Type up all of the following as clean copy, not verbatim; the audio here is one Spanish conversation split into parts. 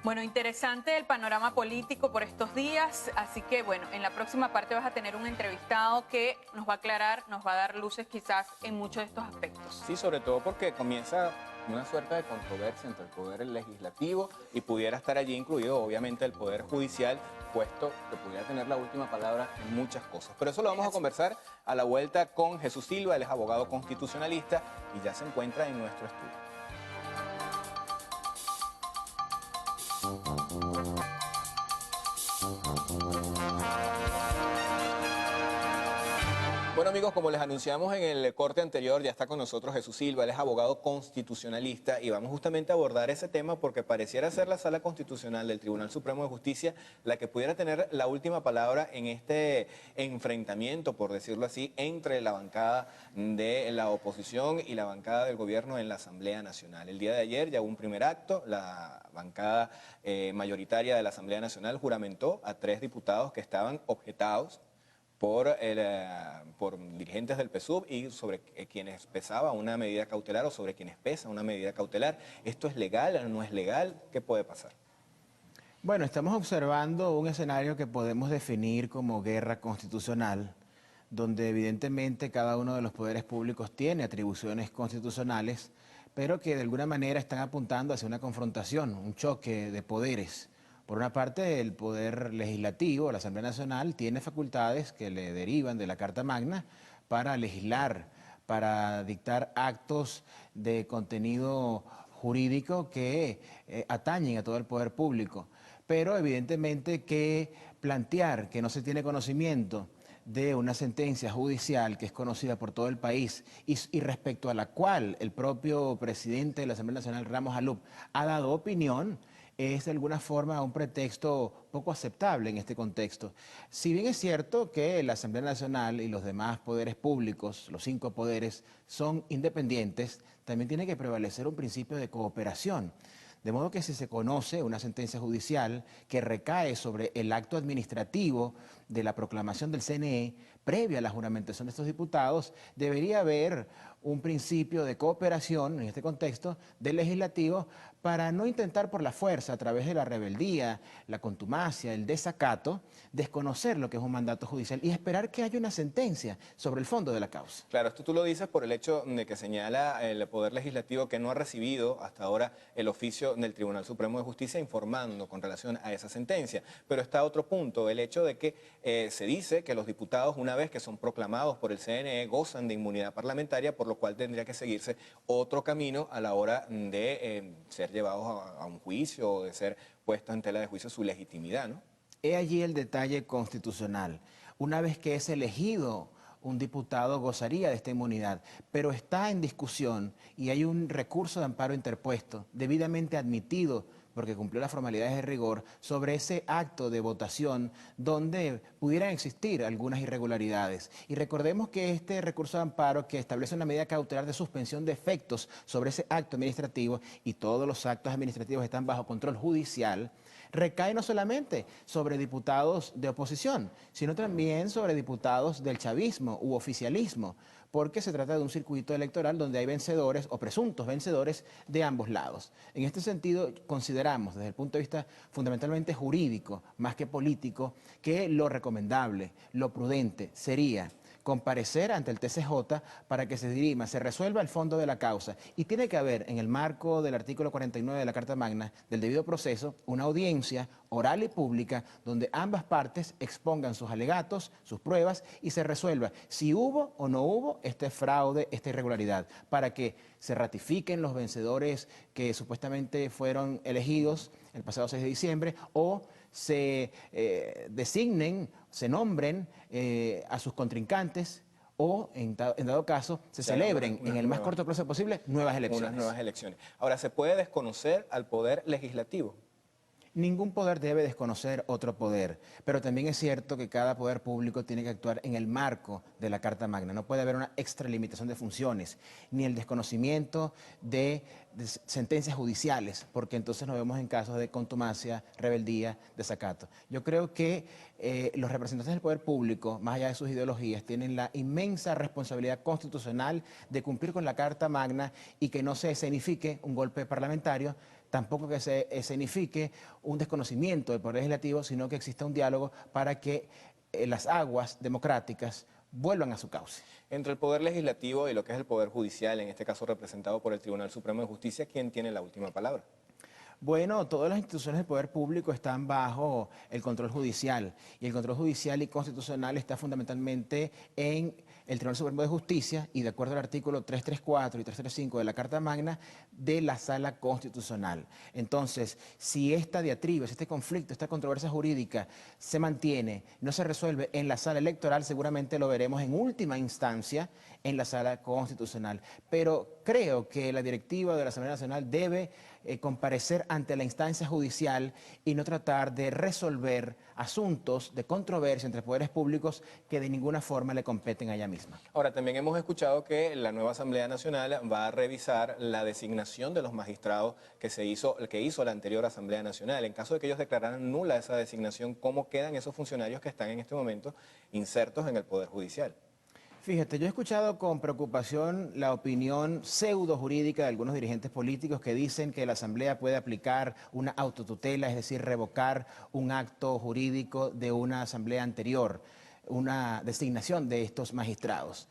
Bueno, interesante el panorama político por estos días, así que bueno, en la próxima parte vas a tener un entrevistado que nos va a aclarar, nos va a dar luces quizás en muchos de estos aspectos. Sí, sobre todo porque comienza una suerte de controversia entre el poder legislativo y pudiera estar allí incluido obviamente el poder judicial, puesto que pudiera tener la última palabra en muchas cosas. Pero eso lo vamos a conversar a la vuelta con Jesús Silva, él es abogado constitucionalista y ya se encuentra en nuestro estudio. Bueno amigos, como les anunciamos en el corte anterior, ya está con nosotros Jesús Silva, él es abogado constitucionalista y vamos justamente a abordar ese tema porque pareciera ser la Sala Constitucional del Tribunal Supremo de Justicia la que pudiera tener la última palabra en este enfrentamiento, por decirlo así, entre la bancada de la oposición y la bancada del gobierno en la Asamblea Nacional. El día de ayer ya hubo un primer acto, la bancada mayoritaria de la Asamblea Nacional juramentó a 3 diputados que estaban objetados por dirigentes del PSUV y sobre quienes pesaba una medida cautelar o sobre quienes pesa una medida cautelar. ¿Esto es legal? ¿No es legal? ¿Qué puede pasar? Bueno, estamos observando un escenario que podemos definir como guerra constitucional, donde evidentemente cada uno de los poderes públicos tiene atribuciones constitucionales, pero que de alguna manera están apuntando hacia una confrontación, un choque de poderes. Por una parte, el poder legislativo, la Asamblea Nacional, tiene facultades que le derivan de la Carta Magna para legislar, para dictar actos de contenido jurídico que atañen a todo el poder público. Pero evidentemente que plantear que no se tiene conocimiento de una sentencia judicial que es conocida por todo el país y respecto a la cual el propio presidente de la Asamblea Nacional, Ramos Alup, ha dado opinión, es de alguna forma un pretexto poco aceptable en este contexto. Si bien es cierto que la Asamblea Nacional y los demás poderes públicos, los 5 poderes, son independientes, también tiene que prevalecer un principio de cooperación. De modo que si se conoce una sentencia judicial que recae sobre el acto administrativo de la proclamación del CNE, previa a la juramentación de estos diputados, debería haber un principio de cooperación, en este contexto, del legislativo, para no intentar por la fuerza, a través de la rebeldía, la contumacia, el desacato, desconocer lo que es un mandato judicial y esperar que haya una sentencia sobre el fondo de la causa. Claro, esto tú lo dices por el hecho de que señala el Poder Legislativo que no ha recibido hasta ahora el oficio del Tribunal Supremo de Justicia informando con relación a esa sentencia. Pero está otro punto, el hecho de que se dice que los diputados, una vez que son proclamados por el CNE, gozan de inmunidad parlamentaria, por lo cual tendría que seguirse otro camino a la hora de ser llevados a un juicio o de ser puestos en tela de juicio su legitimidad, ¿no? He allí el detalle constitucional. Una vez que es elegido, un diputado gozaría de esta inmunidad, pero está en discusión y hay un recurso de amparo interpuesto, debidamente admitido, porque cumplió las formalidades de rigor, sobre ese acto de votación donde pudieran existir algunas irregularidades. Y recordemos que este recurso de amparo que establece una medida cautelar de suspensión de efectos sobre ese acto administrativo, y todos los actos administrativos están bajo control judicial, recae no solamente sobre diputados de oposición, sino también sobre diputados del chavismo u oficialismo, porque se trata de un circuito electoral donde hay vencedores o presuntos vencedores de ambos lados. En este sentido, consideramos desde el punto de vista fundamentalmente jurídico, más que político, que lo recomendable, lo prudente sería comparecer ante el TCJ para que se dirima, se resuelva el fondo de la causa y tiene que haber en el marco del artículo 49 de la Carta Magna del debido proceso una audiencia oral y pública donde ambas partes expongan sus alegatos, sus pruebas y se resuelva si hubo o no hubo este fraude, esta irregularidad, para que se ratifiquen los vencedores que supuestamente fueron elegidos el pasado 6 de diciembre o se designen, se nombren a sus contrincantes o, en dado caso, se celebren en el más corto plazo posible nuevas elecciones. Unas nuevas elecciones. Ahora, ¿se puede desconocer al Poder Legislativo? Ningún poder debe desconocer otro poder, pero también es cierto que cada poder público tiene que actuar en el marco de la Carta Magna. No puede haber una extralimitación de funciones, ni el desconocimiento de sentencias judiciales, porque entonces nos vemos en casos de contumacia, rebeldía, desacato. Yo creo que los representantes del poder público, más allá de sus ideologías, tienen la inmensa responsabilidad constitucional de cumplir con la Carta Magna y que no se escenifique un golpe parlamentario, tampoco que se escenifique un desconocimiento del Poder Legislativo, sino que exista un diálogo para que las aguas democráticas vuelvan a su cauce. Entre el Poder Legislativo y lo que es el Poder Judicial, en este caso representado por el Tribunal Supremo de Justicia, ¿quién tiene la última palabra? Bueno, todas las instituciones del poder público están bajo el control judicial y el control judicial y constitucional está fundamentalmente en el Tribunal Supremo de Justicia y de acuerdo al artículo 334 y 335 de la Carta Magna de la Sala Constitucional. Entonces, si esta diatriba, si este conflicto, esta controversia jurídica se mantiene, no se resuelve en la sala electoral, seguramente lo veremos en última instancia en la Sala Constitucional. Pero creo que la directiva de la Asamblea Nacional debe comparecer ante la instancia judicial y no tratar de resolver asuntos de controversia entre poderes públicos que de ninguna forma le competen a ella misma. Ahora, también hemos escuchado que la nueva Asamblea Nacional va a revisar la designación de los magistrados que hizo la anterior Asamblea Nacional. En caso de que ellos declararan nula esa designación, ¿cómo quedan esos funcionarios que están en este momento insertos en el Poder Judicial? Fíjate, yo he escuchado con preocupación la opinión pseudo jurídica de algunos dirigentes políticos que dicen que la Asamblea puede aplicar una autotutela, es decir, revocar un acto jurídico de una Asamblea anterior, una designación de estos magistrados.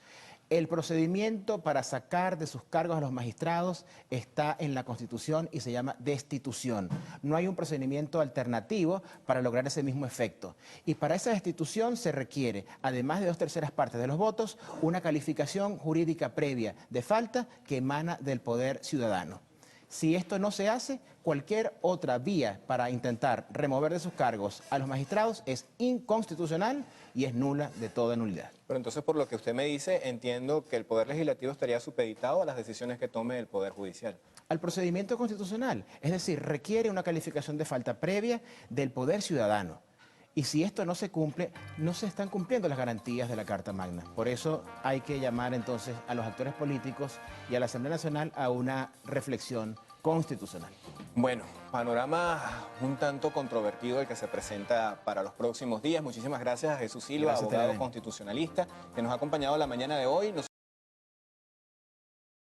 El procedimiento para sacar de sus cargos a los magistrados está en la Constitución y se llama destitución. No hay un procedimiento alternativo para lograr ese mismo efecto. Y para esa destitución se requiere, además de 2/3 partes de los votos, una calificación jurídica previa de falta que emana del poder ciudadano. Si esto no se hace, cualquier otra vía para intentar remover de sus cargos a los magistrados es inconstitucional y es nula de toda nulidad. Pero entonces, por lo que usted me dice, entiendo que el Poder Legislativo estaría supeditado a las decisiones que tome el Poder Judicial. Al procedimiento constitucional, es decir, requiere una calificación de falta previa del poder ciudadano. Y si esto no se cumple, no se están cumpliendo las garantías de la Carta Magna. Por eso hay que llamar entonces a los actores políticos y a la Asamblea Nacional a una reflexión constitucional. Bueno, panorama un tanto controvertido el que se presenta para los próximos días. Muchísimas gracias a Jesús Silva, Gracias, abogado Telene. constitucionalista, que nos ha acompañado la mañana de hoy.